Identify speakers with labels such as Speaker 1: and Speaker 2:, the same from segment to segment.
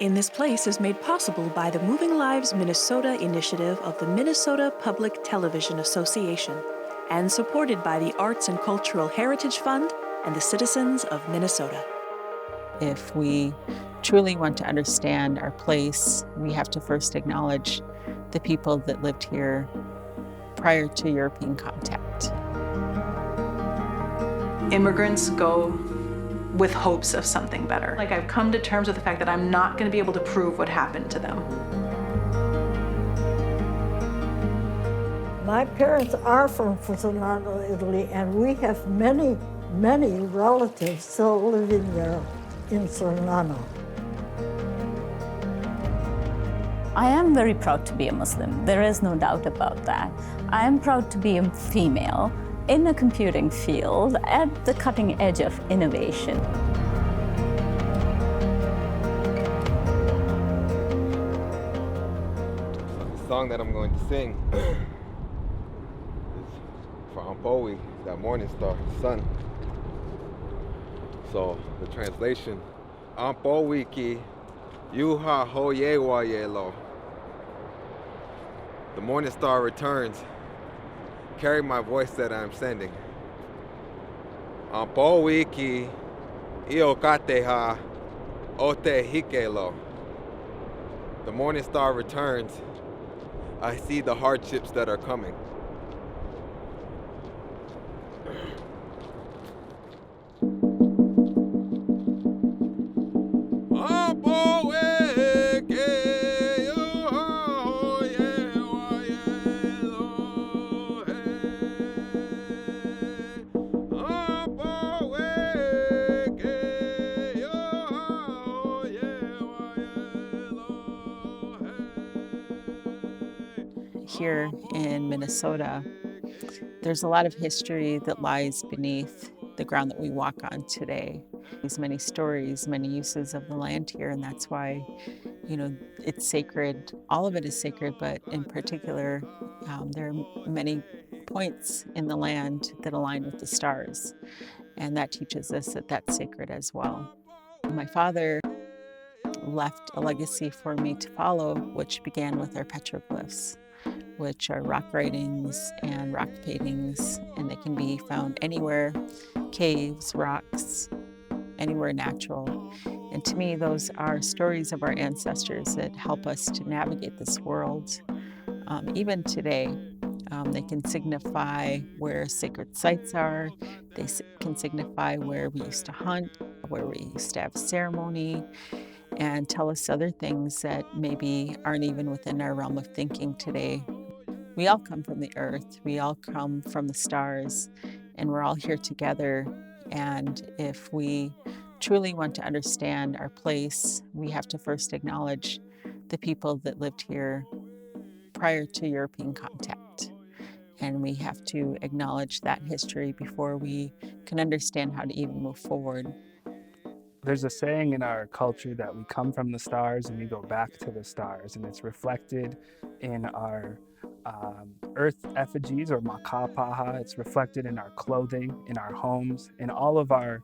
Speaker 1: In This Place is made possible by the Moving Lives Minnesota initiative of the Minnesota Public Television Association and supported by the Arts and Cultural Heritage Fund and the citizens of Minnesota.
Speaker 2: If we truly want to understand our place, we have to first acknowledge the people that lived here prior to European contact.
Speaker 3: Immigrants go with hopes of something better. Like, I've come to terms with the fact that I'm not going to be able to prove what happened to them.
Speaker 4: My parents are from Solano, Italy, and we have many, many relatives still living there in Solano.
Speaker 5: I am very proud to be a Muslim. There is no doubt about that. I am proud to be a female in the computing field at the cutting edge of innovation.
Speaker 6: The song that I'm going to sing is for Ampowi, that morning star, sun. So the translation, Ampowi ki yuha hoye wayelo. The morning star returns. Carry my voice that I'm sending. Ampowi ki iokateha ote hikelo. The morning star returns. I see the hardships that are coming.
Speaker 2: Here in Minnesota, there's a lot of history that lies beneath the ground that we walk on today. There's many stories, many uses of the land here, and that's why, it's sacred. All of it is sacred, but in particular, there are many points in the land that align with the stars, and that teaches us that that's sacred as well. My father left a legacy for me to follow, which began with our petroglyphs, which are rock writings and rock paintings, and they can be found anywhere, caves, rocks, anywhere natural. And to me, those are stories of our ancestors that help us to navigate this world. Even today, they can signify where sacred sites are. They can signify where we used to hunt, where we used to have ceremony, and tell us other things that maybe aren't even within our realm of thinking today. We all come from the earth, we all come from the stars, and we're all here together. And if we truly want to understand our place, we have to first acknowledge the people that lived here prior to European contact. And we have to acknowledge that history before we can understand how to even move forward.
Speaker 7: There's a saying in our culture that we come from the stars and we go back to the stars, and it's reflected in our earth effigies or makapaha. It's reflected in our clothing, in our homes, in all of our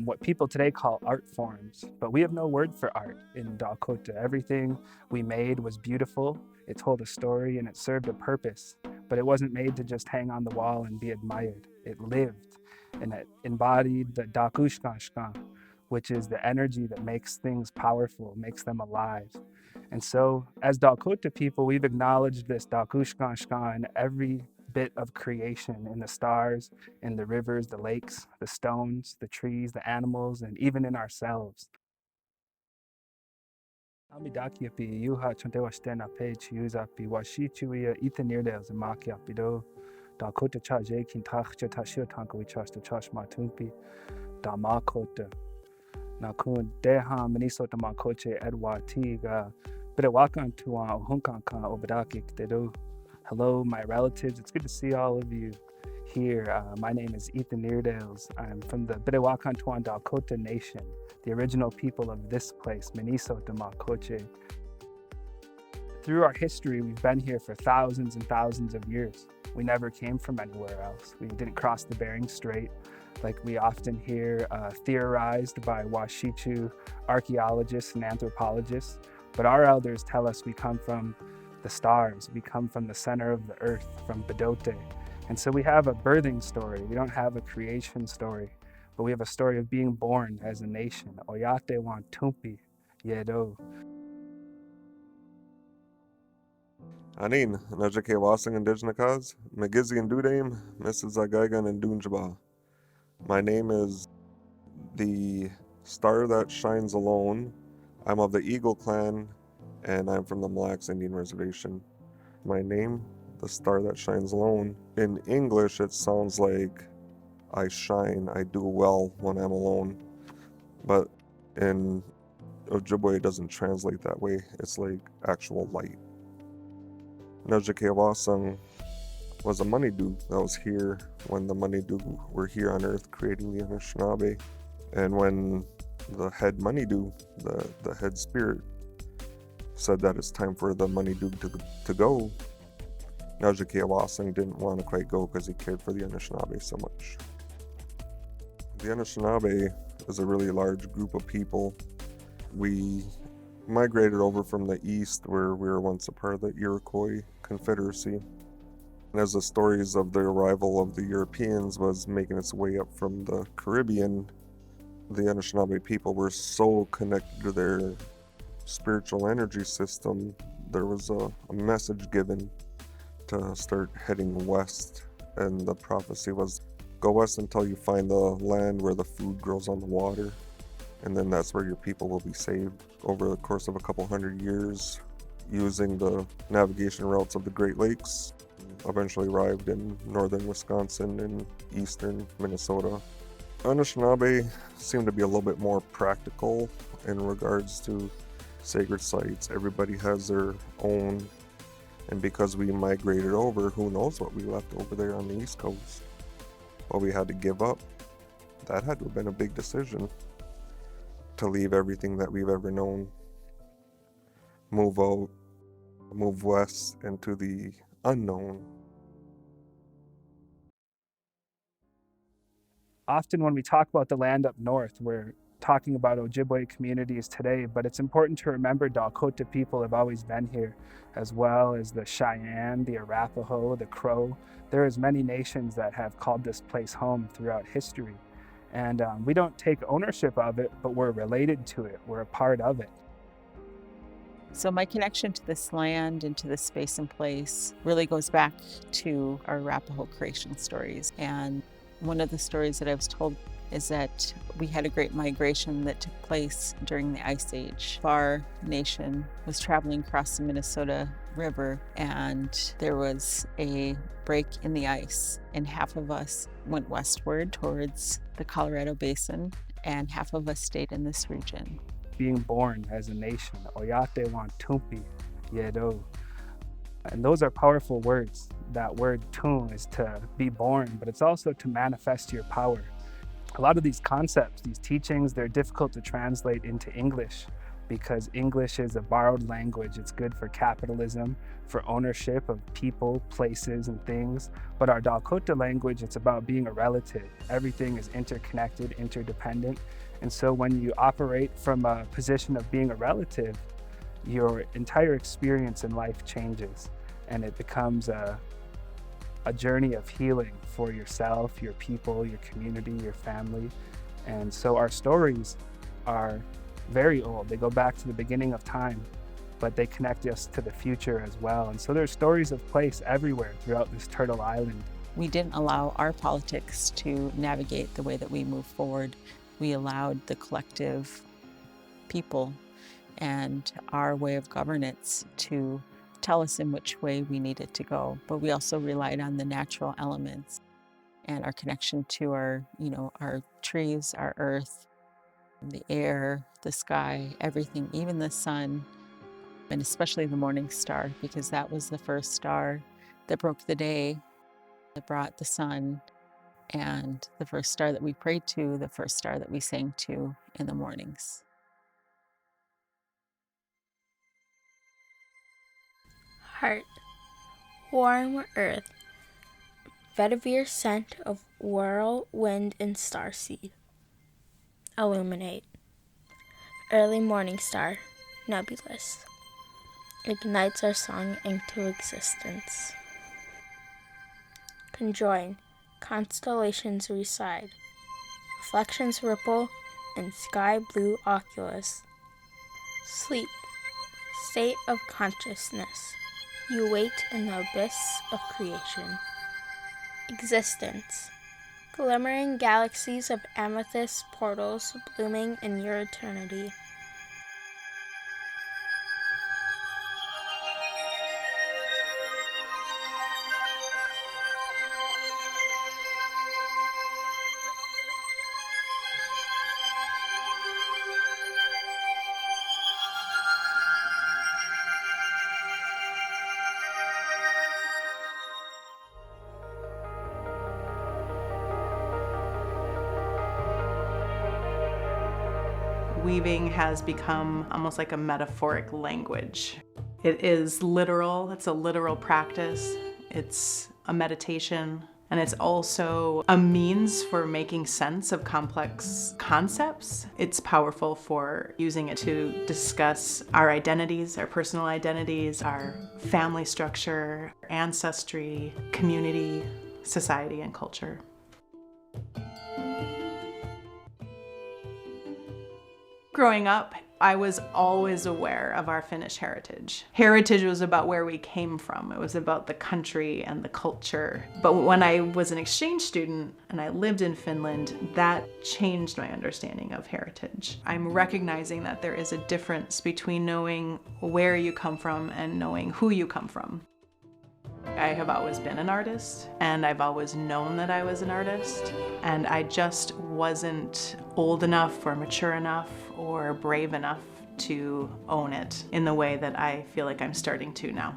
Speaker 7: what people today call art forms. But we have no word for art in Dakota. Everything we made was beautiful. It told a story and it served a purpose, but it wasn't made to just hang on the wall and be admired. It lived, and it embodied the dakushkashka, which is the energy that makes things powerful, makes them alive. And so as Dakota people, we've acknowledged this dakushkashka in every bit of creation, in the stars, in the rivers, the lakes, the stones, the trees, the animals, and even in ourselves. Amidakiapi yuha chantewastena page yuzapi washichuia ithanirdes makiapido Dakota chaje kintachcha tashio tankawichasta chashmatumpi damakota Nakun deha Minnesota makoche Edward Tiga Bedewakan tuan ohunkankan obadaki dedo. Hello, my relatives. It's good to see all of you here. My name is Ethan Neerdales. I'm from the Bedewakan tuan Dakota Nation, the original people of this place, Minnesota Makoche. Through our history, we've been here for thousands and thousands of years. We never came from anywhere else. We didn't cross the Bering Strait. like we often hear theorized by Washichu archaeologists and anthropologists. But our elders tell us we come from the stars, we come from the center of the earth, from Bedote. And so we have a birthing story. We don't have a creation story, but we have a story of being born as a nation. Oyate wan tumpi yedo.
Speaker 8: Anin, Najake Wasing and Dijnakas, Magizi and Dudame, Mrs. Zagaigan and Dunjaba. My name is the Star That Shines Alone. I'm of the Eagle Clan, and I'm from the Mille Lacs Indian Reservation. My name, the Star That Shines Alone. In English, it sounds like I shine, I do well when I'm alone. But in Ojibwe, it doesn't translate that way. It's like actual light. Najake was a Money-Doo that was here when the Money-Doo were here on Earth creating the Anishinaabe. And when the head Money-Doo, the head spirit, said that it's time for the Money-Doo to go, Najake didn't want to quite go because he cared for the Anishinaabe so much. The Anishinaabe is a really large group of people. We migrated over from the east where we were once a part of the Iroquois Confederacy. And as the stories of the arrival of the Europeans was making its way up from the Caribbean, the Anishinaabe people were so connected to their spiritual energy system, there was a message given to start heading west. And the prophecy was, go west until you find the land where the food grows on the water. And then that's where your people will be saved. Over the course of a couple hundred years, using the navigation routes of the Great Lakes, eventually arrived in northern Wisconsin and eastern Minnesota. Anishinaabe seem to be a little bit more practical in regards to sacred sites. Everybody has their own, and because we migrated over, who knows what we left over there on the East Coast. What we had to give up, that had to have been a big decision. To leave everything that we've ever known, move out, move west into the unknown.
Speaker 7: Often when we talk about the land up north, we're talking about Ojibwe communities today, but it's important to remember Dakota people have always been here, as well as the Cheyenne, the Arapaho, the Crow. There is many nations that have called this place home throughout history. And we don't take ownership of it, but we're related to it. We're a part of it.
Speaker 2: So my connection to this land and to this space and place really goes back to our Arapaho creation stories. And one of the stories that I was told is that we had a great migration that took place during the Ice Age. Our nation was traveling across the Minnesota River, and there was a break in the ice, and half of us went westward towards the Colorado Basin, and half of us stayed in this region.
Speaker 7: Being born as a nation, Oyate wan tumpi yedo. And those are powerful words. That word tum is to be born, but it's also to manifest your power. A lot of these concepts, these teachings, they're difficult to translate into English because English is a borrowed language. It's good for capitalism, for ownership of people, places, and things. But our Dakota language, it's about being a relative. Everything is interconnected, interdependent. And so when you operate from a position of being a relative, your entire experience in life changes, and it becomes a journey of healing for yourself, your people, your community, your family. And so our stories are very old. They go back to the beginning of time, but they connect us to the future as well. And so there's stories of place everywhere throughout this Turtle Island.
Speaker 2: We didn't allow our politics to navigate the way that we move forward. We allowed the collective people and our way of governance to tell us in which way we needed to go. But we also relied on the natural elements and our connection to our trees, our earth, the air, the sky, everything, even the sun, and especially the morning star, because that was the first star that broke the day, that brought the sun, and the first star that we prayed to, the first star that we sang to in the mornings.
Speaker 9: Heart, warm earth, vetiver scent of whirl, wind, and starseed. Illuminate. Early morning star, nebulous, ignites our song into existence. Conjoin, constellations reside, reflections ripple in sky blue oculus. Sleep, state of consciousness, you wait in the abyss of creation. Existence, glimmering galaxies of amethyst portals blooming in your eternity.
Speaker 3: Weaving has become almost like a metaphoric language. It is literal, it's a literal practice, it's a meditation, and it's also a means for making sense of complex concepts. It's powerful for using it to discuss our identities, our personal identities, our family structure, ancestry, community, society, and culture. Growing up, I was always aware of our Finnish heritage. Heritage was about where we came from. It was about the country and the culture. But when I was an exchange student and I lived in Finland, that changed my understanding of heritage. I'm recognizing that there is a difference between knowing where you come from and knowing who you come from. I have always been an artist, and I've always known that I was an artist, and I just wasn't old enough or mature enough or brave enough to own it in the way that I feel like I'm starting to now.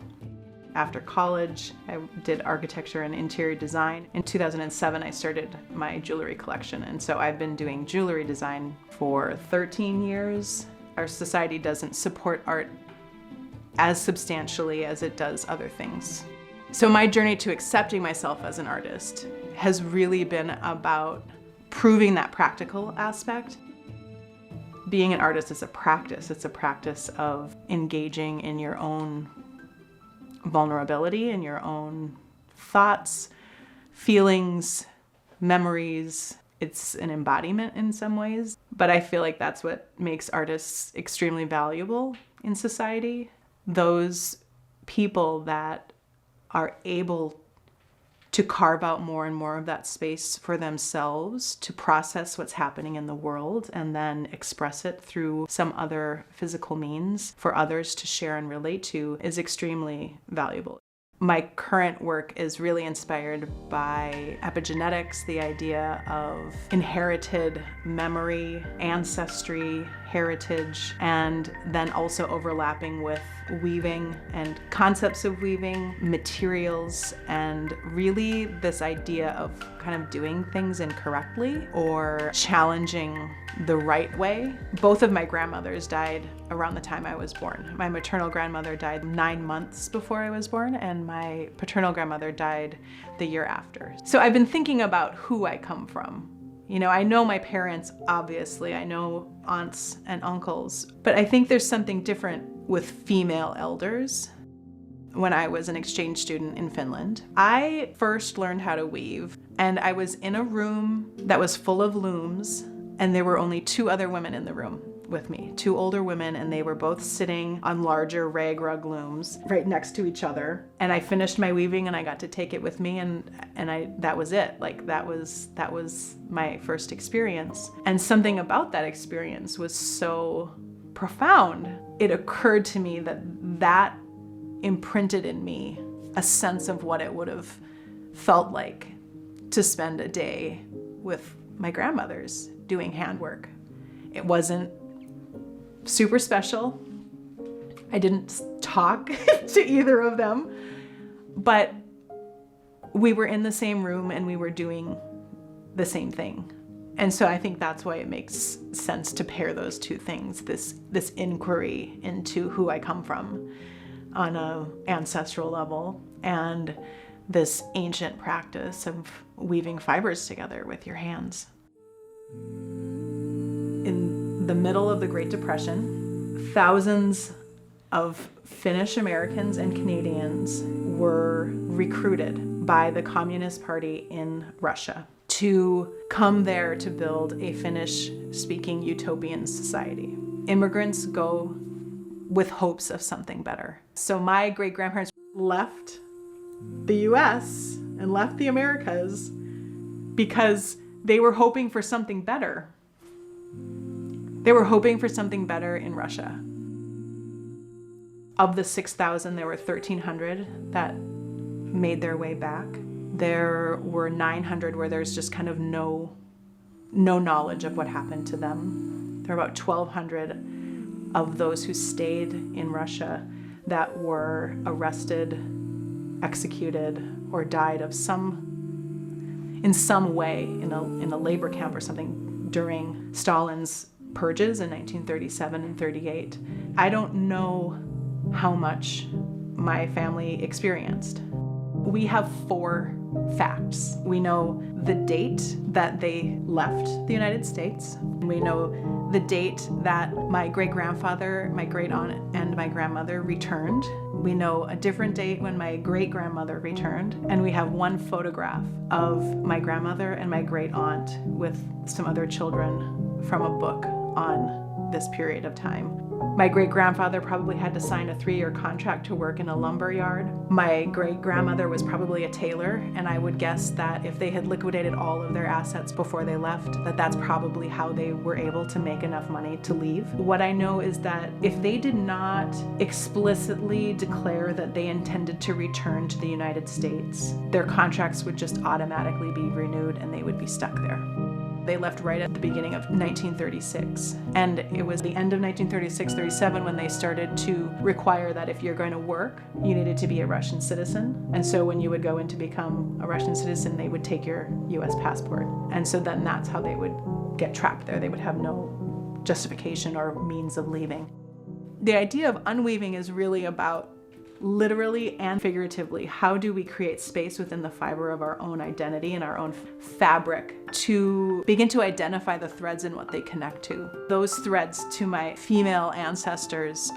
Speaker 3: After college, I did architecture and interior design. In 2007, I started my jewelry collection, and so I've been doing jewelry design for 13 years. Our society doesn't support art as substantially as it does other things. So my journey to accepting myself as an artist has really been about proving that practical aspect. Being an artist is a practice. It's a practice of engaging in your own vulnerability, in your own thoughts, feelings, memories. It's an embodiment in some ways, but I feel like that's what makes artists extremely valuable in society. Those people that are able to carve out more and more of that space for themselves to process what's happening in the world and then express it through some other physical means for others to share and relate to is extremely valuable. My current work is really inspired by epigenetics, the idea of inherited memory, ancestry, heritage, and then also overlapping with weaving and concepts of weaving, materials, and really this idea of kind of doing things incorrectly or challenging the right way. Both of my grandmothers died around the time I was born. My maternal grandmother died 9 months before I was born, and my paternal grandmother died the year after. So I've been thinking about who I come from. You know, I know my parents, obviously. I know aunts and uncles, but I think there's something different with female elders. When I was an exchange student in Finland, I first learned how to weave, and I was in a room that was full of looms, and there were only 2 other women in the room with me, 2 older women, and they were both sitting on larger rag rug looms right next to each other. And I finished my weaving and I got to take it with me, and that was it. Like that was my first experience. And something about that experience was so profound. It occurred to me that imprinted in me a sense of what it would have felt like to spend a day with my grandmothers doing handwork. It wasn't super special. I didn't talk to either of them, but we were in the same room and we were doing the same thing. And so I think that's why it makes sense to pair those 2 things, this inquiry into who I come from on an ancestral level, and this ancient practice of weaving fibers together with your hands. In the middle of the Great Depression, thousands of Finnish Americans and Canadians were recruited by the Communist Party in Russia to come there to build a Finnish-speaking utopian society. Immigrants go with hopes of something better. So my great-grandparents left the US and left the Americas because they were hoping for something better. They were hoping for something better in Russia. Of the 6,000, there were 1,300 that made their way back. There were 900 where there's just kind of no knowledge of what happened to them. There were about 1,200 of those who stayed in Russia that were arrested, executed, or died of in some way in a labor camp or something during Stalin's purges in 1937 and 38. I don't know how much my family experienced. We have 4 facts. We know the date that they left the United States. We know the date that my great-grandfather, my great-aunt, and my grandmother returned. We know a different date when my great-grandmother returned. And we have 1 photograph of my grandmother and my great-aunt with some other children from a book on this period of time. My great-grandfather probably had to sign a 3-year contract to work in a lumber yard. My great-grandmother was probably a tailor, and I would guess that if they had liquidated all of their assets before they left, that's probably how they were able to make enough money to leave. What I know is that if they did not explicitly declare that they intended to return to the United States, their contracts would just automatically be renewed and they would be stuck there. They left right at the beginning of 1936. And it was the end of 1936-37 when they started to require that if you're going to work, you needed to be a Russian citizen. And so when you would go in to become a Russian citizen, they would take your US passport. And so then that's how they would get trapped there. They would have no justification or means of leaving. The idea of unweaving is really about literally and figuratively, how do we create space within the fiber of our own identity and our own fabric to begin to identify the threads and what they connect to. Those threads to my female ancestors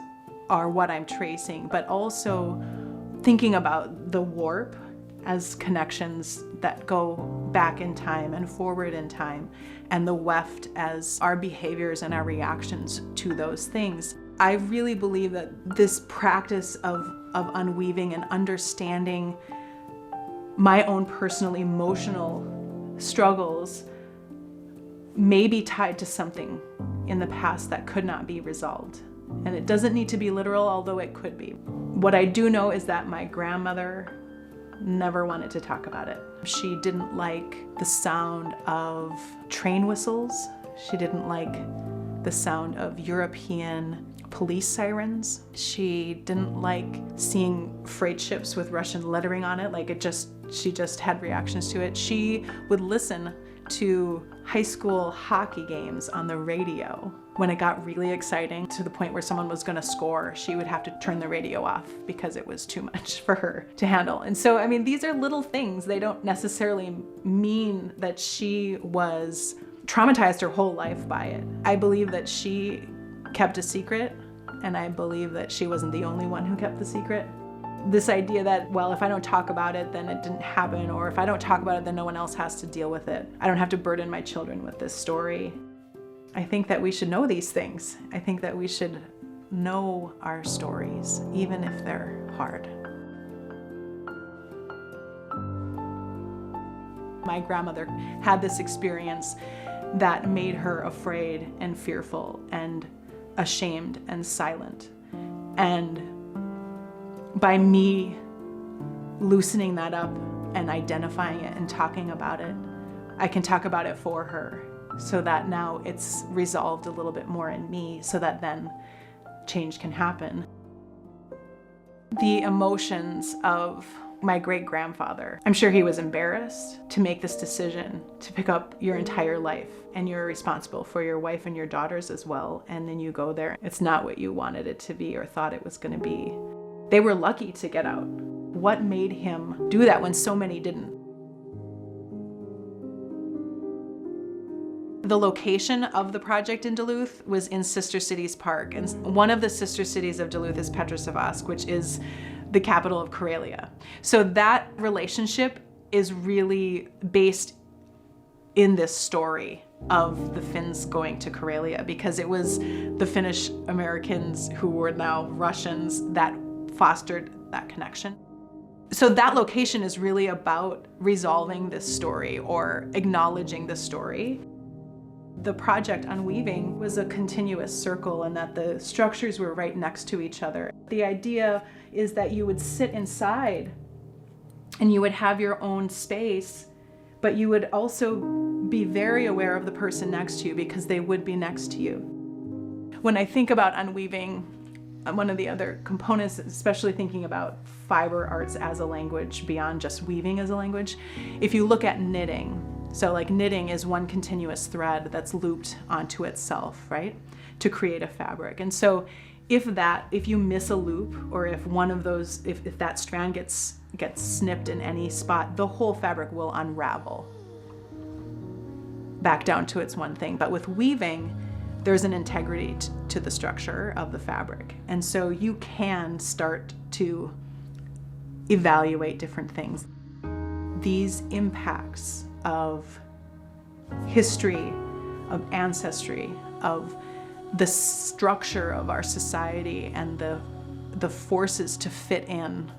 Speaker 3: are what I'm tracing, but also thinking about the warp as connections that go back in time and forward in time, and the weft as our behaviors and our reactions to those things. I really believe that this practice of unweaving and understanding my own personal emotional struggles may be tied to something in the past that could not be resolved. And it doesn't need to be literal, although it could be. What I do know is that my grandmother never wanted to talk about it. She didn't like the sound of train whistles. She didn't like the sound of European police sirens. She didn't like seeing freight ships with Russian lettering on it. She just had reactions to it. She would listen to high school hockey games on the radio. When it got really exciting to the point where someone was gonna score, she would have to turn the radio off because it was too much for her to handle. And so, I mean, these are little things. They don't necessarily mean that she was traumatized her whole life by it. I believe that she kept a secret, and I believe that she wasn't the only one who kept the secret. This idea that, well, if I don't talk about it, then it didn't happen, or if I don't talk about it, then no one else has to deal with it. I don't have to burden my children with this story. I think that we should know these things. I think that we should know our stories, even if they're hard. My grandmother had this experience that made her afraid and fearful and ashamed and silent. And by me loosening that up and identifying it and talking about it, I can talk about it for her so that now it's resolved a little bit more in me so that then change can happen. The emotions of my great-grandfather, I'm sure he was embarrassed to make this decision to pick up your entire life, and you're responsible for your wife and your daughters as well, and then you go there. It's not what you wanted it to be or thought it was going to be. They were lucky to get out. What made him do that when so many didn't? The location of the project in Duluth was in Sister Cities Park, and one of the sister cities of Duluth is Petrosavodsk, which is the capital of Karelia. So that relationship is really based in this story of the Finns going to Karelia, because it was the Finnish Americans who were now Russians that fostered that connection. So that location is really about resolving this story or acknowledging the story. The project Unweaving was a continuous circle and that the structures were right next to each other. The idea is that you would sit inside and you would have your own space, but you would also be very aware of the person next to you because they would be next to you. When I think about Unweaving, one of the other components, especially thinking about fiber arts as a language beyond just weaving as a language, if you look at knitting, so like knitting is one continuous thread that's looped onto itself, right, to create a fabric. And so if you miss a loop, or if one of those, if that strand gets snipped in any spot, the whole fabric will unravel back down to its one thing. But with weaving, there's an integrity to the structure of the fabric. And so you can start to evaluate different things. These impacts of history, of ancestry, of the structure of our society and the forces to fit in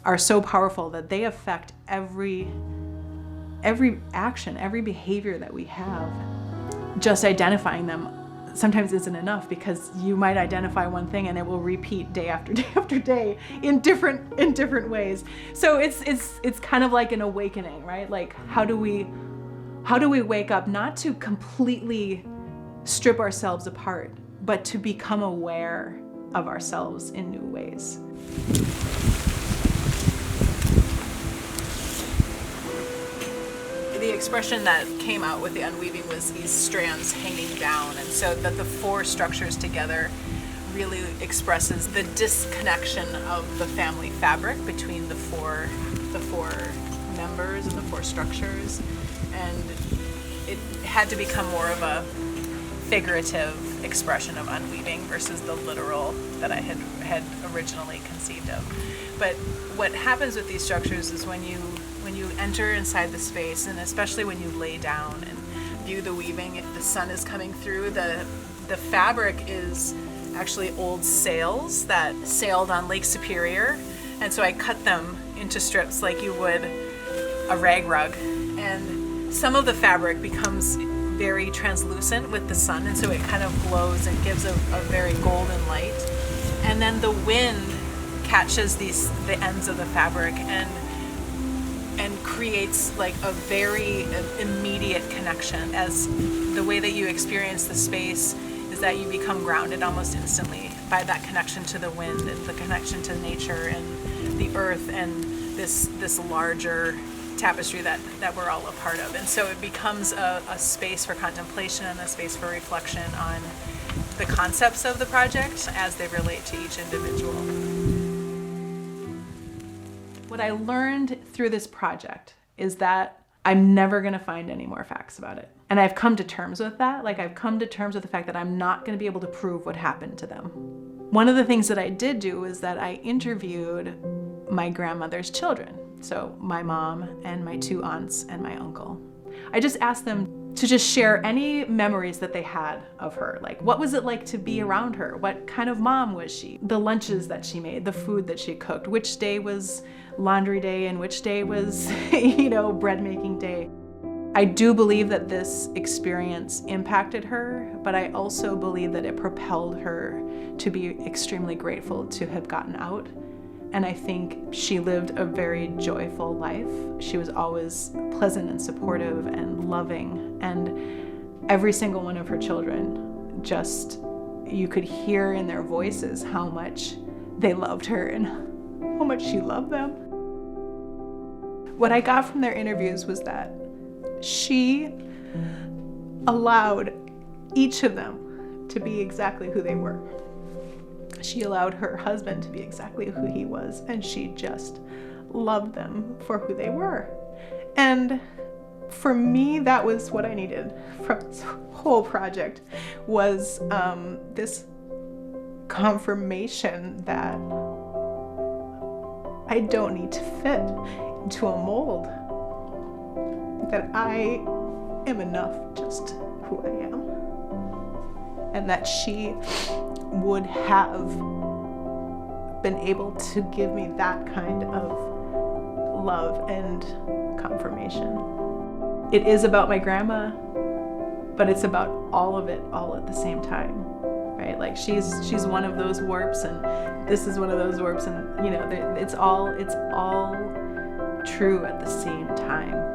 Speaker 3: are so powerful that they affect every action, every behavior that we have. Just identifying them sometimes isn't enough, because you might identify one thing and it will repeat day after day after day in different ways. So it's kind of like an awakening, right? Like how do we wake up, not to completely strip ourselves apart, but to become aware of ourselves in new ways. The expression that came out with the unweaving was these strands hanging down, and so that the four structures together really expresses the disconnection of the family fabric between the four members and the four structures, and it had to become more of a figurative expression of unweaving versus the literal that I had originally conceived of. But what happens with these structures is when you enter inside the space, and especially when you lay down and view the weaving, if the sun is coming through, the fabric is actually old sails that sailed on Lake Superior. And so I cut them into strips like you would a rag rug. And some of the fabric becomes very translucent with the sun, and so it kind of glows and gives a very golden light. And then the wind catches the ends of the fabric and creates like a very immediate connection, as the way that you experience the space is that you become grounded almost instantly by that connection to the wind and the connection to nature and the earth and this larger tapestry that we're all a part of. And so it becomes a space for contemplation and a space for reflection on the concepts of the project as they relate to each individual. What I learned through this project is that I'm never going to find any more facts about it. And I've come to terms with that. Like, I've come to terms with the fact that I'm not going to be able to prove what happened to them. One of the things that I did do is that I interviewed my grandmother's children. So my mom and my two aunts and my uncle. I just asked them to just share any memories that they had of her. Like, what was it like to be around her? What kind of mom was she? The lunches that she made, the food that she cooked, which day was laundry day and which day was, bread making day. I do believe that this experience impacted her, but I also believe that it propelled her to be extremely grateful to have gotten out. And I think she lived a very joyful life. She was always pleasant and supportive and loving. And every single one of her children, just, you could hear in their voices how much they loved her and how much she loved them. What I got from their interviews was that she allowed each of them to be exactly who they were. She allowed her husband to be exactly who he was, and she just loved them for who they were. And for me, that was what I needed from this whole project, was this confirmation that I don't need to fit into a mold, that I am enough just who I am, and that she would have been able to give me that kind of love and confirmation. It is about my grandma, but it's about all of it all at the same time, right? Like she's one of those warps, and this is one of those warps, and you know, it's all true at the same time.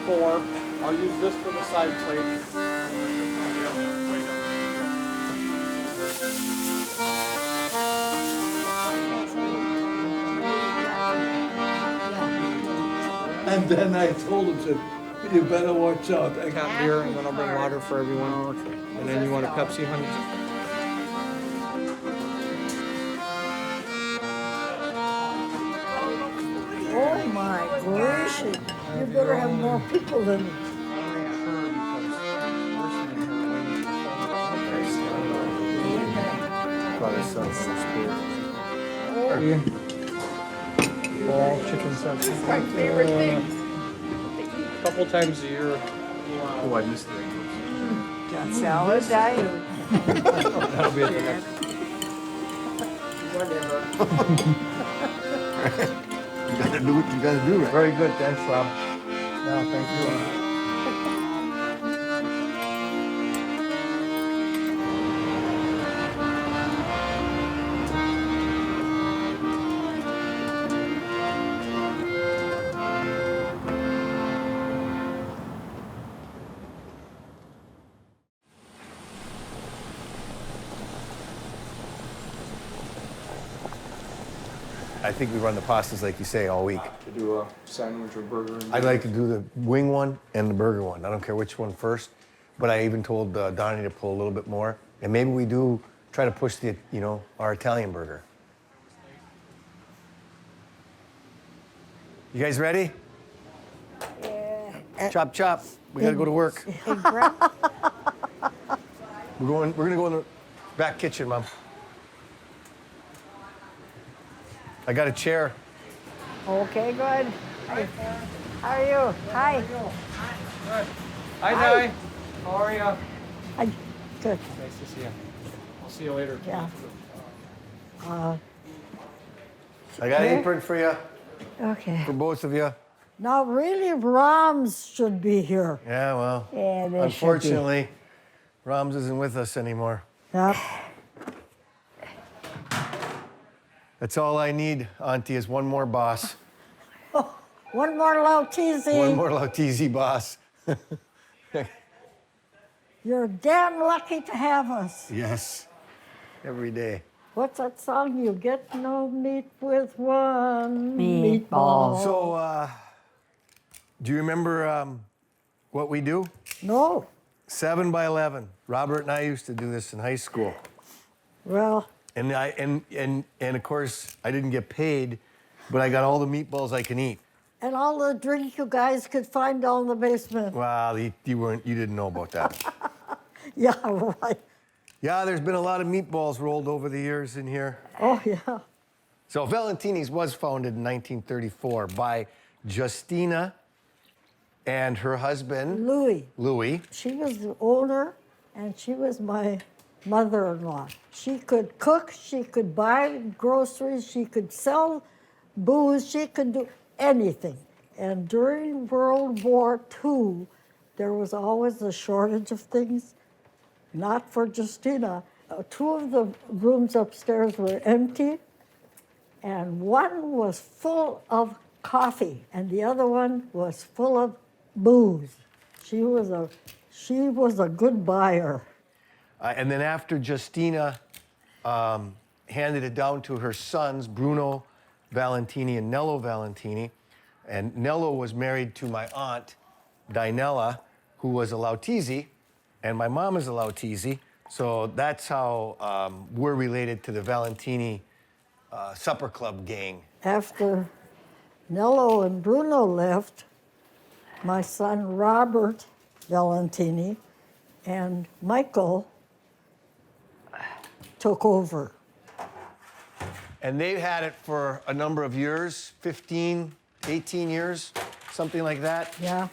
Speaker 10: Four. I'll use this for the side plate.
Speaker 11: And then I told him, said, you better watch out. I
Speaker 10: Got beer, and then I'll bring water for everyone. Okay. And then you want a Pepsi, honey?
Speaker 4: Oh my gracious. You better have more people than
Speaker 10: Ball, chicken salad.
Speaker 4: That's my favorite thing.
Speaker 10: A couple times a year.
Speaker 11: Oh, I missed it.
Speaker 4: Got salad, diet.
Speaker 10: That'll be at the next.
Speaker 4: Whatever.
Speaker 11: You gotta do what you gotta do, right?
Speaker 10: Very good, thanks, Rob. Yeah, thank you.
Speaker 12: I think we run the pastas like you say all week.
Speaker 10: To do a sandwich or burger.
Speaker 12: I'd like to do the wing one and the burger one. I don't care which one first, but I even told Donnie to pull a little bit more. And maybe we do try to push the, you know, our Italian burger. You guys ready?
Speaker 4: Yeah.
Speaker 12: Chop, chop. We gotta go to work. We're gonna go in the back kitchen, Mom. I got a chair.
Speaker 4: Okay, good. Hi. How are you? Hi.
Speaker 10: Good. Hi, Di. How are you?
Speaker 4: Hi. Good.
Speaker 10: Nice to see you. I'll see you later.
Speaker 4: Yeah.
Speaker 12: I got an apron for you,
Speaker 4: Okay.
Speaker 12: for both of you.
Speaker 4: Now, really, Rams should be here.
Speaker 12: Yeah, well,
Speaker 4: Yeah, they
Speaker 12: unfortunately, Rams isn't with us anymore.
Speaker 4: Yep.
Speaker 12: That's all I need, Auntie, is one more boss.
Speaker 4: Oh, one more Lautezi.
Speaker 12: One more Lautezi boss.
Speaker 4: You're damn lucky to have us.
Speaker 12: Yes, every day.
Speaker 4: What's that song? You get no meat with one meatball.
Speaker 12: So, do you remember what we do?
Speaker 4: No.
Speaker 12: 7 by 11. Robert and I used to do this in high school.
Speaker 4: Well,
Speaker 12: And of course, I didn't get paid, but I got all the meatballs I can eat.
Speaker 4: and all the drink you guys could find down in the basement.
Speaker 12: Wow, you didn't know about that.
Speaker 4: Yeah, right.
Speaker 12: Yeah, there's been a lot of meatballs rolled over the years in here.
Speaker 4: Oh, yeah.
Speaker 12: So Valentini's was founded in 1934 by Justina and her husband,
Speaker 4: Louis. She was the owner, and she was my mother-in-law. She could cook, she could buy groceries, she could sell booze, she could do anything. And during World War II, there was always a shortage of things, not for Justina. Two of the rooms upstairs were empty, and one was full of coffee, and the other one was full of booze. She was a good buyer.
Speaker 12: And then after Justina handed it down to her sons, Bruno Valentini and Nello Valentini, and Nello was married to my aunt, Dinella, who was a Lautisi, and my mom is a Lautisi, so that's how we're related to the Valentini supper club gang.
Speaker 4: After Nello and Bruno left, my son Robert Valentini and Michael took over.
Speaker 12: And they've had it for a number of years, 15, 18 years, something like that.
Speaker 4: Yeah.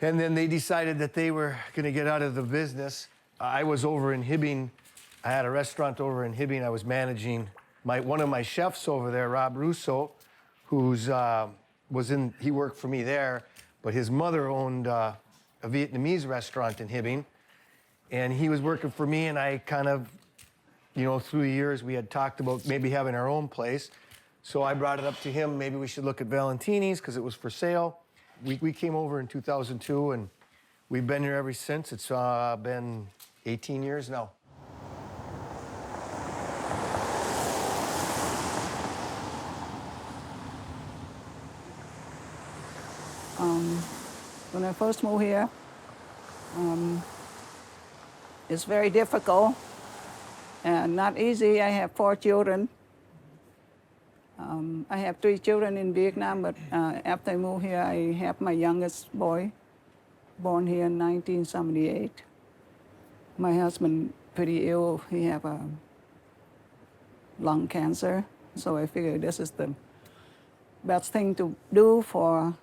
Speaker 12: And then they decided that they were going to get out of the business. I was over in Hibbing. I had a restaurant over in Hibbing. I was managing one of my chefs over there, Rob Russo, who's he worked for me there, but his mother owned a Vietnamese restaurant in Hibbing, and he was working for me, and I kind of, through the years, we had talked about maybe having our own place. So I brought it up to him, maybe we should look at Valentini's because it was for sale. We came over in 2002, and we've been here ever since. It's been 18 years now.
Speaker 13: When I first moved here, it's very difficult and not easy. I have 4 children. I have 3 children in Vietnam, but after I moved here, I have my youngest boy, born here in 1978. My husband pretty ill. He have lung cancer, so I figured this is the best thing to do for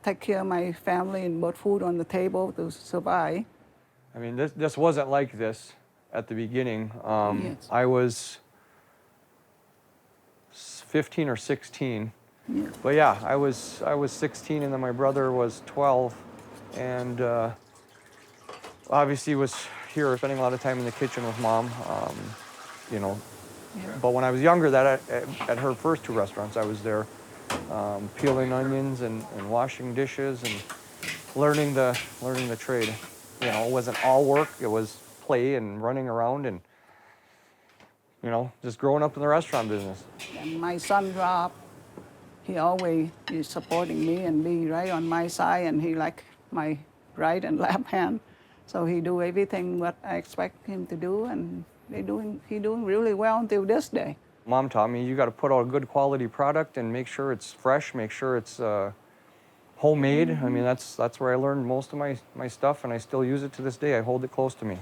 Speaker 13: take care of my family and put food on the table to survive.
Speaker 10: I mean, this wasn't like this at the beginning.
Speaker 13: Yes.
Speaker 10: I was 15 or 16.
Speaker 13: Yeah.
Speaker 10: But yeah, I was 16, and then my brother was 12, and obviously was here spending a lot of time in the kitchen with Mom,
Speaker 13: Yeah.
Speaker 10: But when I was younger, at her first 2 restaurants, I was there peeling onions and washing dishes and learning the trade. It wasn't all work; it was play and running around and just growing up in the restaurant business.
Speaker 13: And my son Rob, he always is supporting me and be right on my side, and he like my right and left hand. So he do everything what I expect him to do, and he doing really well until this day.
Speaker 10: Mom taught me you got to put out a good quality product and make sure it's fresh, make sure it's homemade.
Speaker 13: Mm-hmm.
Speaker 10: I mean, that's where I learned most of my stuff, and I still use it to this day. I hold it close to me.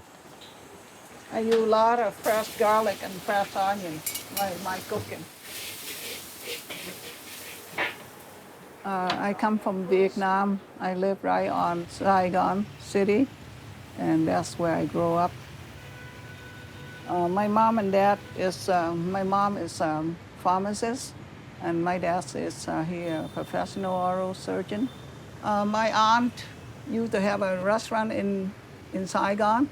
Speaker 13: I use a lot of fresh garlic and fresh onions while my cooking. I come from Vietnam. I live right on Saigon City, and that's where I grew up. My mom and dad my mom is a pharmacist, and my dad is a professional oral surgeon. My aunt used to have a restaurant in Saigon,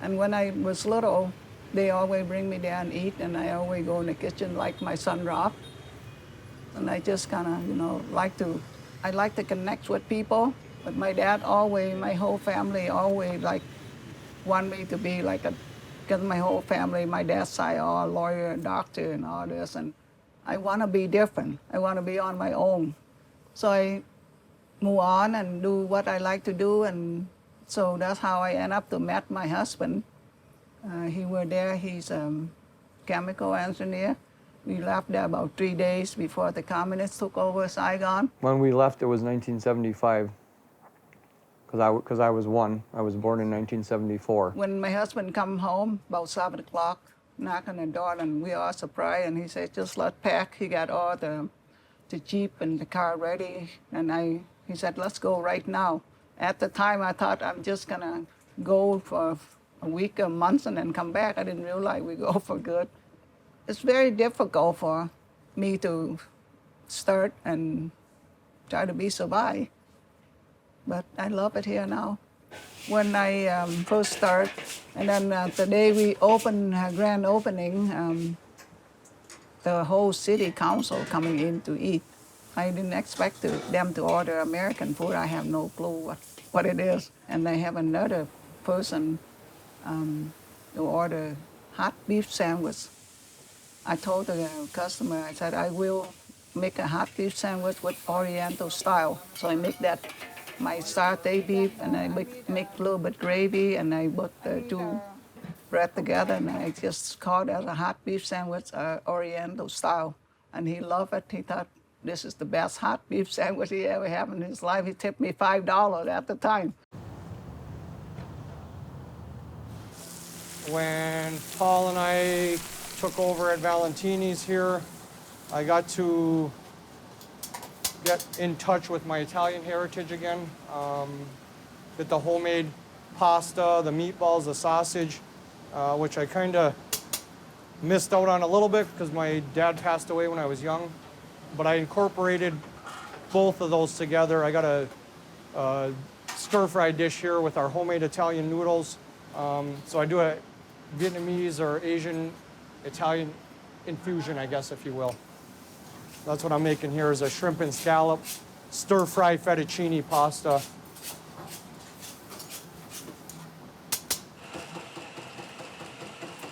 Speaker 13: and when I was little, they always bring me there and eat, and I always go in the kitchen like my son Rob. And I just kind of, I like to connect with people, but my dad my whole family always want me to be because my whole family, my dad's side, all lawyer and doctor and all this, and I want to be different. I want to be on my own. So I move on and do what I like to do, and so that's how I end up to meet my husband. He was there, he's a chemical engineer. We left there about 3 days before the communists took over Saigon.
Speaker 10: When we left, it was 1975, because I was 1. I was born in 1974.
Speaker 13: When my husband come home, about 7 o'clock, knock on the door, and we all surprised, and he said, just let pack. He got all the the Jeep and the car ready, and he said, let's go right now. At the time, I thought I'm just gonna go for a week, a month, and then come back. I didn't realize we go for good. It's very difficult for me to start and try to be survive, but I love it here now. When I first start, and then the day we open, grand opening, the whole city council coming in to eat. I didn't expect them to order American food. I have no clue what it is. And they have another person to order hot beef sandwich. I told the customer, I said, I will make a hot beef sandwich with Oriental style. So I make that, my satay beef, and I make a little bit gravy, and I put the two bread together, and I just called it as a hot beef sandwich, Oriental style. And he loved it. He thought this is the best hot beef sandwich he ever had in his life. He tipped me $5 at the time.
Speaker 10: When Paul and I took over at Valentini's here, I got to get in touch with my Italian heritage again. Get the homemade pasta, the meatballs, the sausage, which I kind of missed out on a little bit because my dad passed away when I was young. But I incorporated both of those together. I got a stir-fried dish here with our homemade Italian noodles. So I do a Vietnamese or Asian Italian infusion, I guess, if you will. That's what I'm making here is a shrimp and scallop stir-fry fettuccine pasta.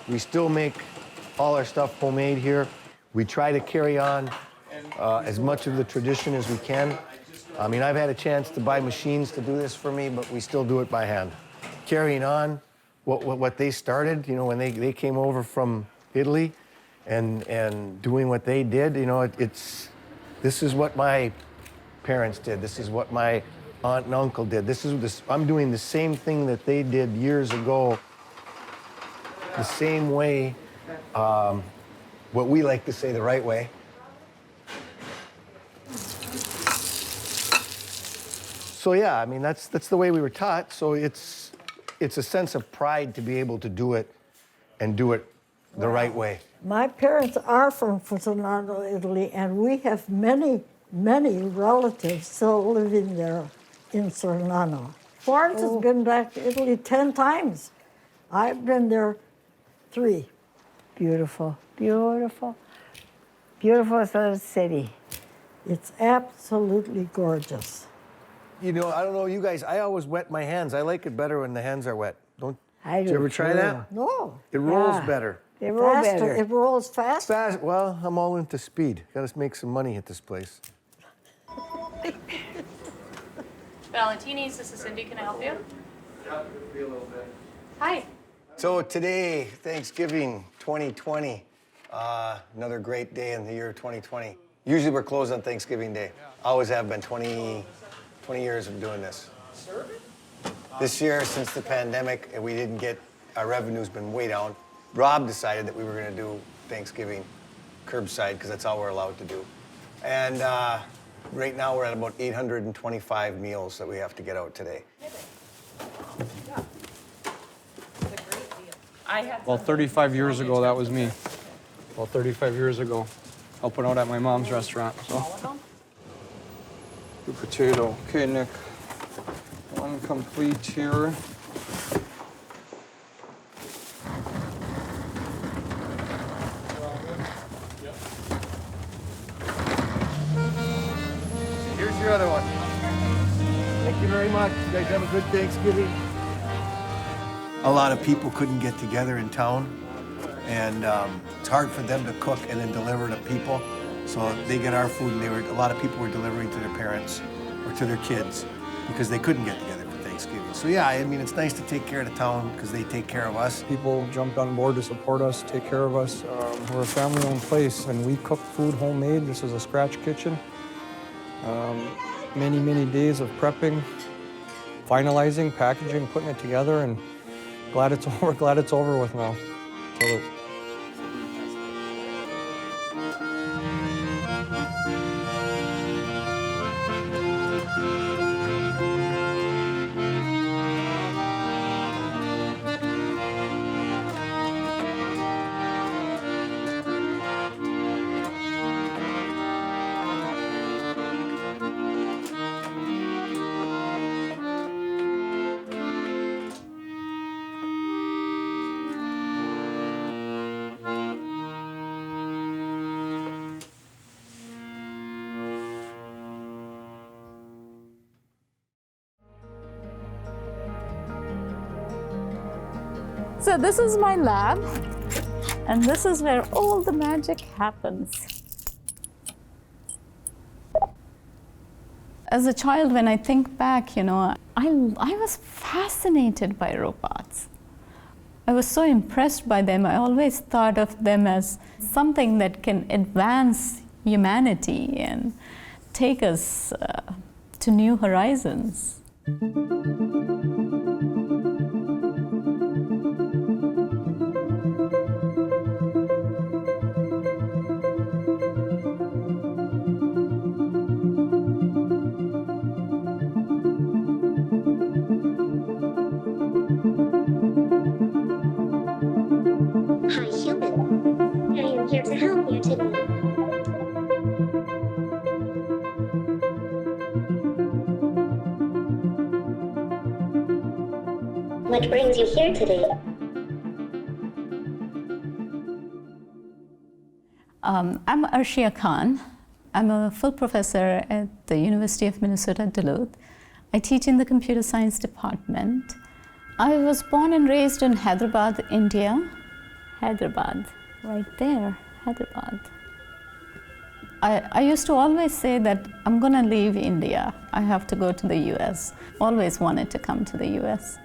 Speaker 12: We still make all our stuff homemade here. We try to carry on as much of the tradition as we can. I mean, I've had a chance to buy machines to do this for me, but we still do it by hand. Carrying on what they started, you know, when they came over from Italy and doing what they did, you know, this is what my parents did. This is what my aunt and uncle did. I'm doing the same thing that they did years ago, the same way, what we like to say the right way. So yeah, I mean, that's the way we were taught. So it's a sense of pride to be able to do it and do it the right way.
Speaker 4: My parents are from Fusonado, Italy, and we have many, many relatives still living there in Sornano. Florence has been back to Italy 10 times. I've been there 3.
Speaker 14: Beautiful, beautiful, beautiful little city.
Speaker 4: It's absolutely gorgeous.
Speaker 12: You know, I don't know, you guys, I always wet my hands. I like it better when the hands are wet.
Speaker 14: Did
Speaker 12: you ever try that?
Speaker 4: No.
Speaker 12: It rolls better.
Speaker 14: They roll
Speaker 4: Faster.
Speaker 14: better.
Speaker 4: It rolls fast.
Speaker 12: Well, I'm all into speed. Got to make some money at this place.
Speaker 15: Valentini's, this is Cindy. Can I help you? Yeah, be a little bit. Hi.
Speaker 12: So today, Thanksgiving 2020, another great day in the year 2020. Usually we're closed on Thanksgiving Day. Always have been 20 years of doing this. This year, since the pandemic, we didn't get, our revenue's been way down. Rob decided that we were gonna do Thanksgiving curbside because that's all we're allowed to do. And right now we're at about 825 meals that we have to get out today.
Speaker 10: Well, 35 years ago, that was me. Well, 35 years ago, helping out at my mom's restaurant. So. Good potato. Okay, Nick. One complete here.
Speaker 12: Here's your other one. Thank you very much. You guys have a good Thanksgiving. A lot of people couldn't get together in town, and it's hard for them to cook and then deliver to people. So they get our food, and a lot of people were delivering to their parents or to their kids because they couldn't get together for Thanksgiving. So yeah, I mean, it's nice to take care of the town because they take care of us.
Speaker 10: People jumped on board to support us, take care of us. We're a family-owned place, and we cook food homemade. This is a scratch kitchen. Many, many days of prepping, finalizing, packaging, putting it together, and glad it's over. Glad it's over with now. So,
Speaker 5: So this is my lab, and this is where all the magic happens. As a child, when I think back, I was fascinated by robots. I was so impressed by them. I always thought of them as something that can advance humanity and take us to new horizons.
Speaker 16: Hi, human. I am here to help you today. What brings you here today?
Speaker 5: I'm Arshia Khan. I'm a full professor at the University of Minnesota, Duluth. I teach in the computer science department. I was born and raised in Hyderabad, India. Hyderabad, right there, Hyderabad. I used to always say that I'm gonna leave India. I have to go to the US. Always wanted to come to the US.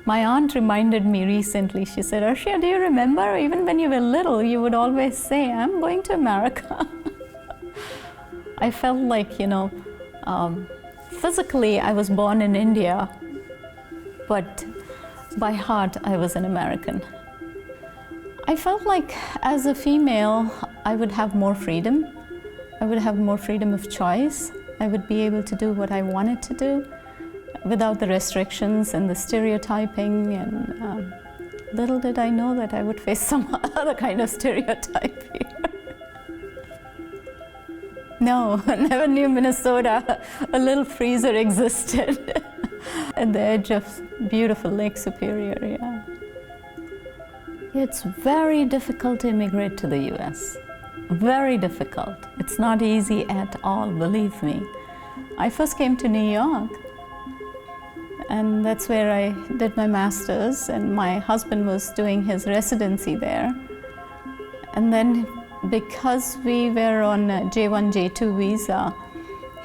Speaker 5: My aunt reminded me recently, she said, Arshia, do you remember, even when you were little, you would always say, I'm going to America. I felt like, physically I was born in India, but by heart I was an American. I felt like as a female, I would have more freedom. I would have more freedom of choice. I would be able to do what I wanted to do without the restrictions and the stereotyping. And little did I know that I would face some other kind of stereotype here. No, I never knew Minnesota. A little freezer existed at the edge of beautiful Lake Superior, yeah. It's very difficult to immigrate to the US. Very difficult. It's not easy at all, believe me. I first came to New York, and that's where I did my master's, and my husband was doing his residency there. And then because we were on a J1, J2 visa,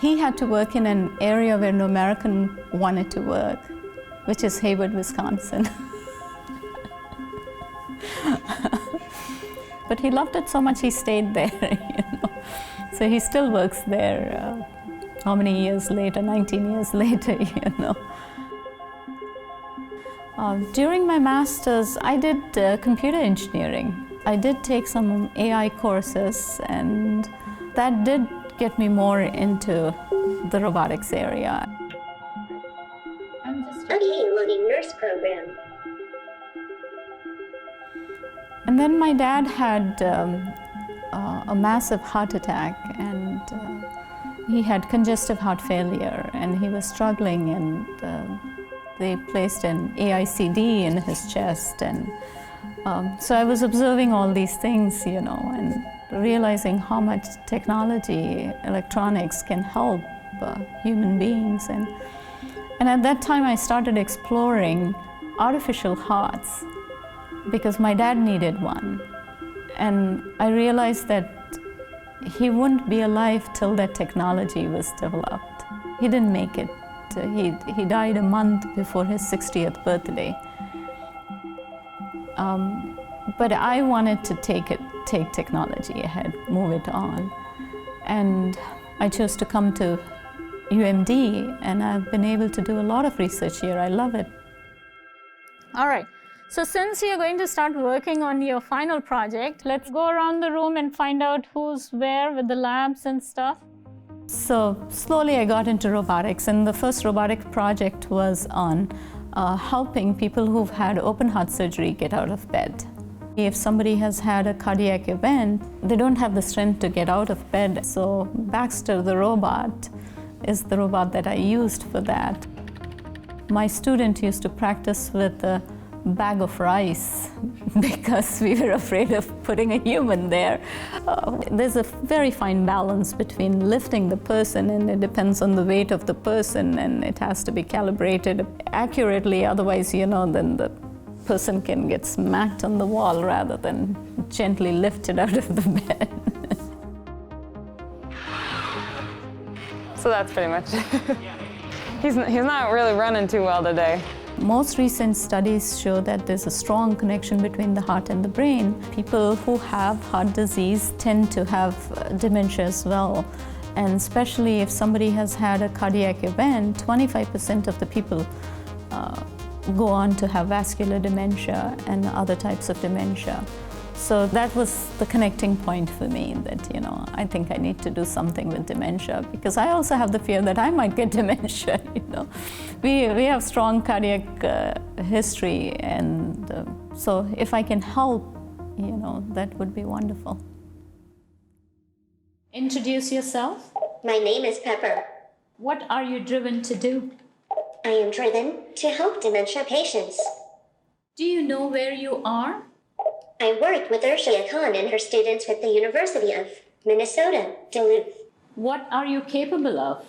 Speaker 5: he had to work in an area where no American wanted to work, which is Hayward, Wisconsin. But he loved it so much he stayed there, So he still works there, how many years later, 19 years later, During my master's, I did computer engineering. I did take some AI courses, and that did get me more into the robotics area.
Speaker 16: Okay, loading nurse program.
Speaker 5: And then my dad had a massive heart attack, and he had congestive heart failure, and he was struggling, and they placed an AICD in his chest. And so I was observing all these things, and realizing how much technology, electronics can help human beings. And at that time I started exploring artificial hearts, because my dad needed one. And I realized that he wouldn't be alive till that technology was developed. He didn't make it. He died a month before his 60th birthday. But I wanted to take technology ahead, move it on. And I chose to come to UMD, and I've been able to do a lot of research here. I love it.
Speaker 15: All right. So since you're going to start working on your final project, let's go around the room and find out who's where with the labs and stuff.
Speaker 5: So slowly I got into robotics, and the first robotic project was on helping people who've had open heart surgery get out of bed. If somebody has had a cardiac event, they don't have the strength to get out of bed. So Baxter the Robot is the robot that I used for that. My student used to practice with a bag of rice because we were afraid of putting a human there. There's a very fine balance between lifting the person, and it depends on the weight of the person, and it has to be calibrated accurately, otherwise, then the person can get smacked on the wall rather than gently lifted out of the bed.
Speaker 17: So that's pretty much it. He's not really running too well today.
Speaker 5: Most recent studies show that there's a strong connection between the heart and the brain. People who have heart disease tend to have dementia as well. And especially if somebody has had a cardiac event, 25% of the people go on to have vascular dementia and other types of dementia. So that was the connecting point for me, that, you know, I think I need to do something with dementia, because I also have the fear that I might get dementia, you know. We have strong cardiac history, and so if I can help, you know, that would be wonderful.
Speaker 15: Introduce yourself.
Speaker 16: My name is Pepper.
Speaker 15: What are you driven to do?
Speaker 16: I am driven to help dementia patients.
Speaker 15: Do you know where you are?
Speaker 16: I work with Urshia Khan and her students with the University of Minnesota, Duluth.
Speaker 15: What are you capable of?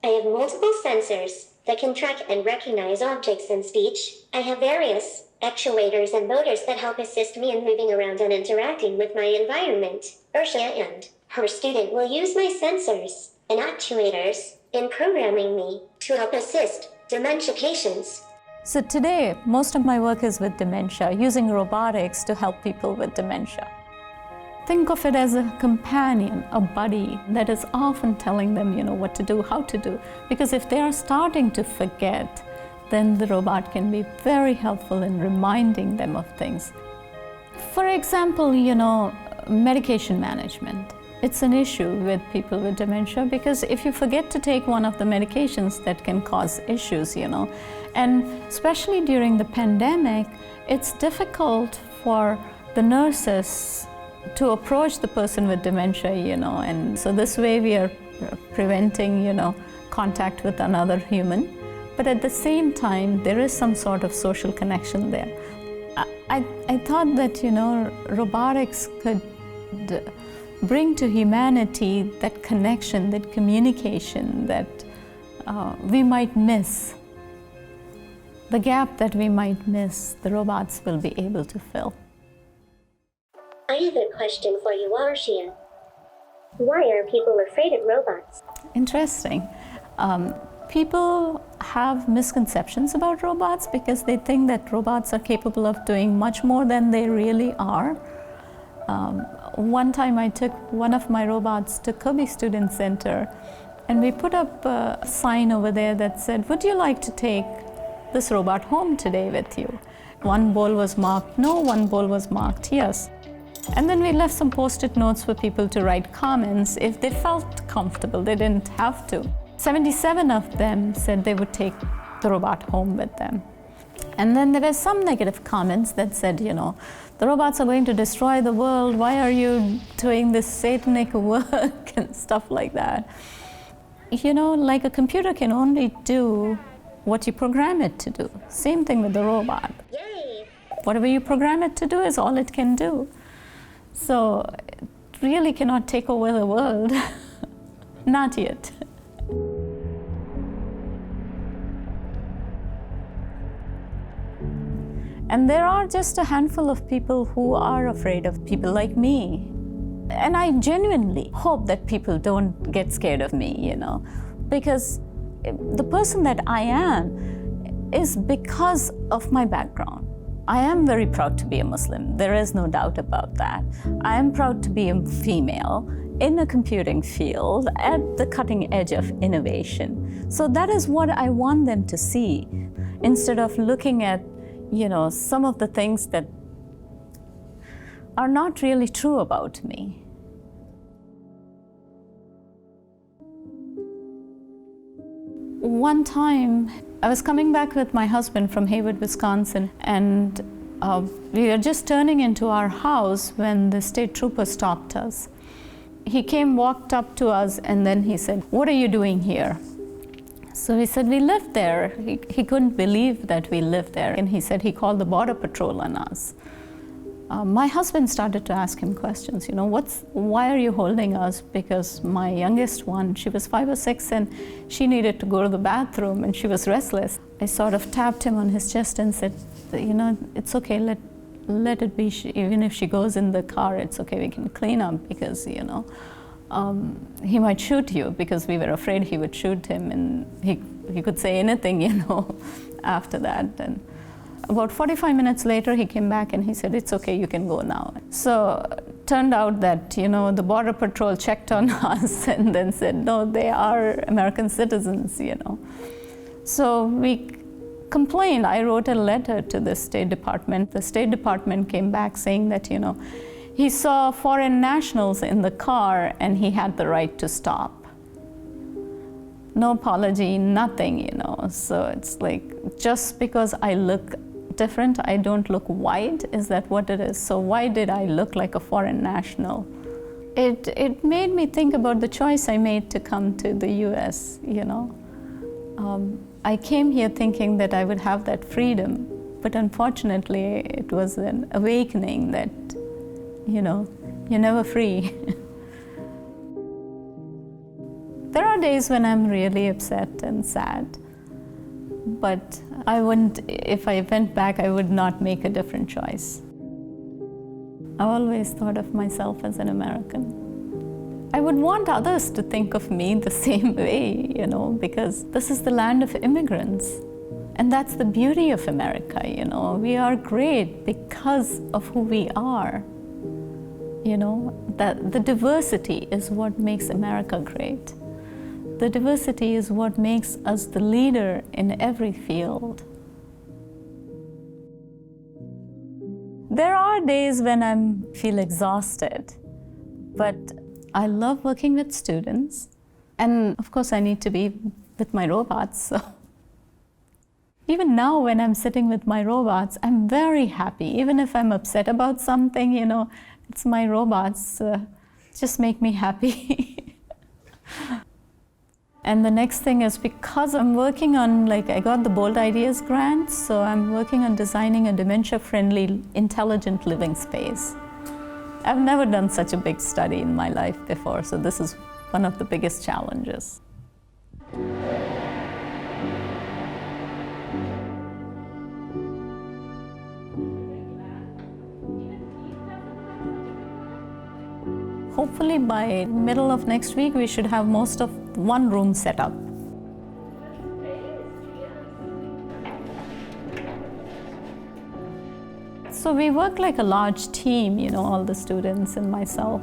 Speaker 16: I have multiple sensors that can track and recognize objects in speech. I have various actuators and motors that help assist me in moving around and interacting with my environment. Urshia and her student will use my sensors and actuators in programming me to help assist dementia patients.
Speaker 5: So today, most of my work is with dementia, using robotics to help people with dementia. Think of it as a companion, a buddy that is often telling them, you know, what to do, how to do. Because if they are starting to forget, then the robot can be very helpful in reminding them of things. For example, you know, medication management. It's an issue with people with dementia, because if you forget to take one of the medications, that can cause issues, you know. And especially during the pandemic, it's difficult for the nurses to approach the person with dementia, you know. And so this way we are preventing, you know, contact with another human. But at the same time, there is some sort of social connection there. I thought that, you know, robotics could bring to humanity that connection, that communication that we might miss. The gap that we might miss, the robots will be able to fill.
Speaker 16: I have a question for you, Urshia. Why are people afraid of robots?
Speaker 5: Interesting. People have misconceptions about robots because they think that robots are capable of doing much more than they really are. One time I took one of my robots to Kobe Student Center, and we put up a sign over there that said, "Would you like to take this robot home today with you?" One bowl was marked no, one bowl was marked yes. And then we left some post-it notes for people to write comments if they felt comfortable. They didn't have to. 77 of them said they would take the robot home with them. And then there were some negative comments that said, you know, the robots are going to destroy the world. Why are you doing this satanic work and stuff like that? You know, like a computer can only do what you program it to do. Same thing with the robot.
Speaker 16: Yay!
Speaker 5: Whatever you program it to do is all it can do. So it really cannot take over the world. Not yet. And there are just a handful of people who are afraid of people like me. And I genuinely hope that people don't get scared of me, you know, because the person that I am is because of my background. I am very proud to be a Muslim. There is no doubt about that. I am proud to be a female in a computing field at the cutting edge of innovation. So that is what I want them to see, instead of looking at, you know, some of the things that are not really true about me. One time, I was coming back with my husband from Hayward, Wisconsin, and we were just turning into our house when the state trooper stopped us. He came, walked up to us, and then he said, "What are you doing here?" So we said, "We lived there." He couldn't believe that we lived there, and he said he called the Border Patrol on us. My husband started to ask him questions, you know, why are you holding us? Because my youngest one, she was 5 or 6 and she needed to go to the bathroom and she was restless. I sort of tapped him on his chest and said, you know, it's okay, let it be, even if she goes in the car, it's okay, we can clean up because, you know, he might shoot you, because we were afraid he would shoot him and he could say anything, you know, after that. And about 45 minutes later, he came back and he said, it's okay, you can go now. So turned out that, you know, the Border Patrol checked on us and then said, no, they are American citizens, you know. So we complained. I wrote a letter to the State Department. The State Department came back saying that, you know, he saw foreign nationals in the car and he had the right to stop. No apology, nothing, you know. So it's like, just because I look different, I don't look white, is that what it is? So why did I look like a foreign national? It made me think about the choice I made to come to the US, you know. I came here thinking that I would have that freedom, but unfortunately it was an awakening that, you know, you're never free. There are days when I'm really upset and sad, but I wouldn't, if I went back, I would not make a different choice. I always thought of myself as an American. I would want others to think of me the same way, you know, because this is the land of immigrants. And that's the beauty of America, you know. We are great because of who we are. You know, that the diversity is what makes America great. The diversity is what makes us the leader in every field. There are days when I feel exhausted, but I love working with students. And of course, I need to be with my robots. So even now, when I'm sitting with my robots, I'm very happy. Even if I'm upset about something, you know, it's my robots just make me happy. And the next thing is, because I'm working on, like, I got the Bold Ideas grant, so I'm working on designing a dementia-friendly, intelligent living space. I've never done such a big study in my life before, so this is one of the biggest challenges. Hopefully by middle of next week, we should have most of one room set up. So we work like a large team, you know, all the students and myself.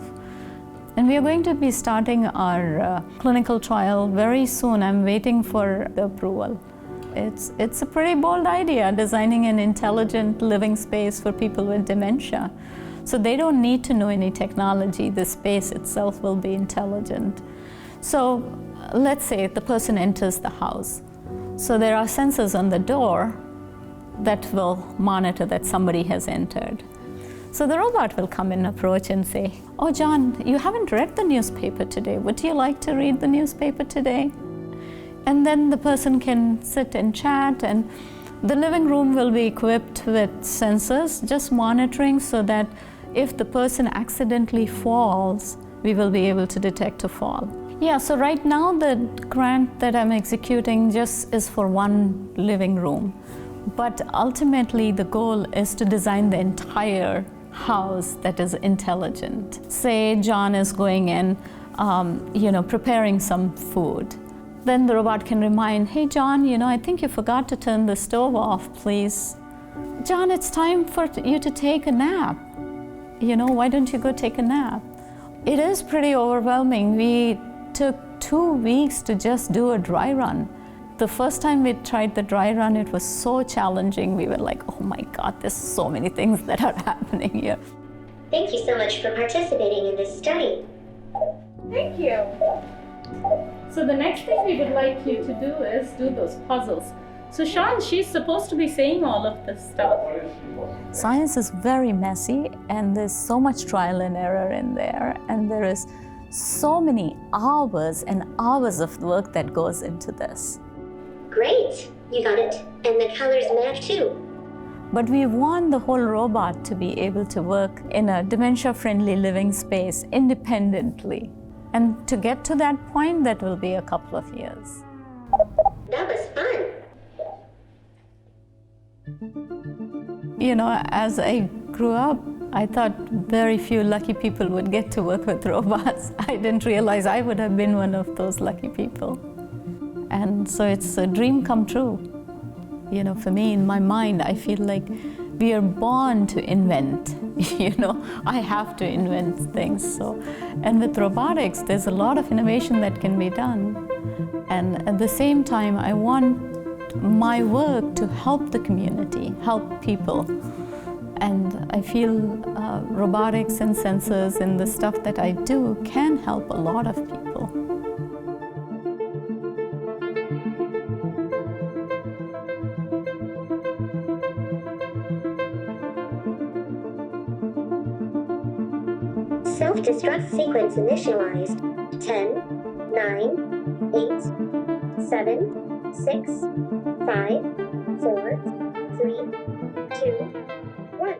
Speaker 5: And we are going to be starting our clinical trial very soon. I'm waiting for the approval. It's a pretty bold idea, designing an intelligent living space for people with dementia. So they don't need to know any technology. The space itself will be intelligent. So let's say the person enters the house. So there are sensors on the door that will monitor that somebody has entered. So the robot will come and approach and say, oh, John, you haven't read the newspaper today. Would you like to read the newspaper today? And then the person can sit and chat, and the living room will be equipped with sensors, just monitoring, so that if the person accidentally falls, we will be able to detect a fall. Yeah, so right now the grant that I'm executing just is for one living room. But ultimately the goal is to design the entire house that is intelligent. Say John is going in, you know, preparing some food. Then the robot can remind, hey John, you know, I think you forgot to turn the stove off, please. John, it's time for you to take a nap. You know, why don't you go take a nap? It is pretty overwhelming. We took 2 weeks to just do a dry run. The first time we tried the dry run, it was so challenging. We were like, oh my God, there's so many things that are happening here.
Speaker 16: Thank you so much for participating in this study.
Speaker 15: Thank you. So the next thing we would like you to do is do those puzzles. So Sean, she's supposed to be saying all of this stuff.
Speaker 5: Science is very messy, and there's so much trial and error in there, and there is so many hours and hours of work that goes into this.
Speaker 16: Great, you got it. And the colors match too.
Speaker 5: But we want the whole robot to be able to work in a dementia-friendly living space independently. And to get to that point, that will be a couple of years.
Speaker 16: That was fun.
Speaker 5: You know, as I grew up, I thought very few lucky people would get to work with robots. I didn't realize I would have been one of those lucky people. And so it's a dream come true. You know, for me, in my mind, I feel like we are born to invent. You know, I have to invent things. So, and with robotics, there's a lot of innovation that can be done. And at the same time, I want my work to help the community, help people. And I feel robotics and sensors and the stuff that I do can help a lot of people.
Speaker 16: Self-destruct sequence initialized. 10, 9, 8, 7, 6, 5, 4, 3, 2, 1.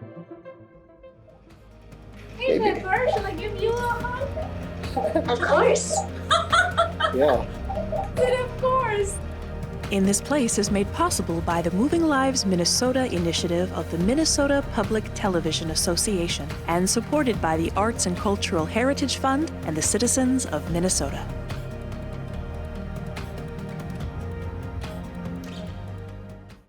Speaker 15: Hey, Pepper, shall I give you a hug?
Speaker 16: Of course.
Speaker 12: Yeah.
Speaker 15: Of course.
Speaker 1: In This Place is made possible by the Moving Lives Minnesota initiative of the Minnesota Public Television Association and supported by the Arts and Cultural Heritage Fund and the citizens of Minnesota.